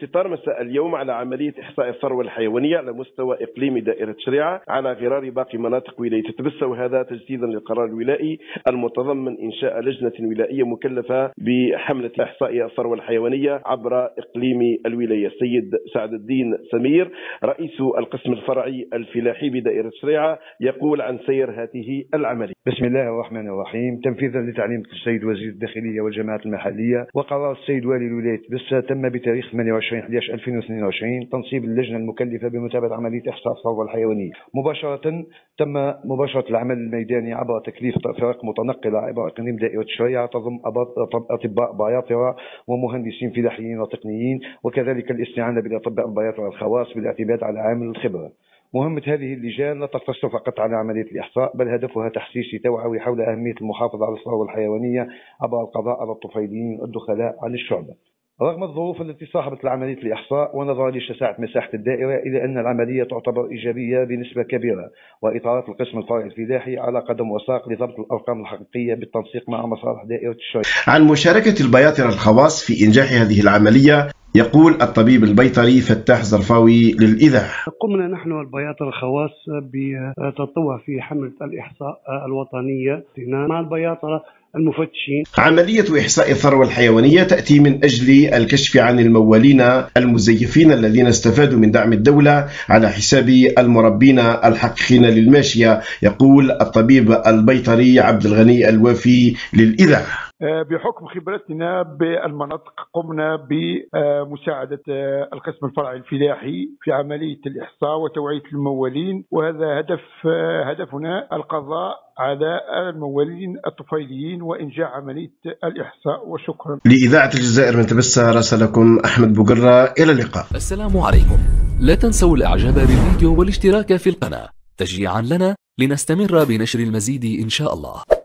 الستار مساء اليوم على عملية إحصاء الثروة الحيوانية على مستوى إقليمي دائرة شريعة على غرار باقي مناطق ولاية تبسة، وهذا تجديدا للقرار الولائي المتضمن إنشاء لجنة ولائية مكلفة بحملة إحصاء الثروة الحيوانية عبر إقليم الولاية. السيد سعد الدين سمير رئيس القسم الفرعي الفلاحي بدائرة شريعة يقول عن سير هذه العملية. بسم الله الرحمن الرحيم. تنفيذا لتعليمات السيد وزير الداخلية والجماعات المحلية وقرار السيد والي الولاية تبسة، تم بتاريخ 28/11/2022 تنصيب اللجنة المكلفة بمتابعة عملية إحصاء الثروة الحيوانية. تم مباشرة العمل الميداني عبر تكليف فرق متنقلة عبر إقليم دائرة شريعة تضم أطباء بياطرة ومهندسين فلاحيين وتقنيين، وكذلك الاستعانة بالأطباء البياطرة الخواص بالاعتماد على عامل الخبرة. مهمة هذه اللجان لا تقتصر فقط على عملية الإحصاء، بل هدفها تحسيس توعوي حول أهمية المحافظة على الثروة الحيوانية عبر القضاء على الطفيليين والدخلاء عن الشعبة. رغم الظروف التي صاحبت لعملية الإحصاء ونظرا لشساعة مساحة الدائرة، إلا أن العملية تعتبر إيجابية بنسبة كبيرة، وإطارات القسم الفرعي الفلاحي على قدم وساق لضبط الأرقام الحقيقية بالتنسيق مع مصالح دائرة الشريعة. عن مشاركة البياطرة الخواص في إنجاح هذه العملية يقول الطبيب البيطري فتاح زرفاوي للإذاعة: قمنا نحن البياطرة الخواص بتطوع في حملة الإحصاء الوطنية مع البياطرة المفتشين. عملية إحصاء الثروة الحيوانية تأتي من أجل الكشف عن الموالين المزيفين الذين استفادوا من دعم الدولة على حساب المربين الحقيقين للماشية، يقول الطبيب البيطري عبد الغني الوافي للإذاعة. بحكم خبرتنا بالمناطق قمنا بمساعدة القسم الفرعي الفلاحي في عملية الإحصاء وتوعية الموالين، وهذا هدفنا القضاء على الموالين الطفيليين وإنجاح عملية الإحصاء. وشكرا. لإذاعة الجزائر من تبسة راسلكم أحمد بوقرة، إلى اللقاء. السلام عليكم. لا تنسوا الإعجاب بالفيديو والاشتراك في القناة تشجيعا لنا لنستمر بنشر المزيد إن شاء الله.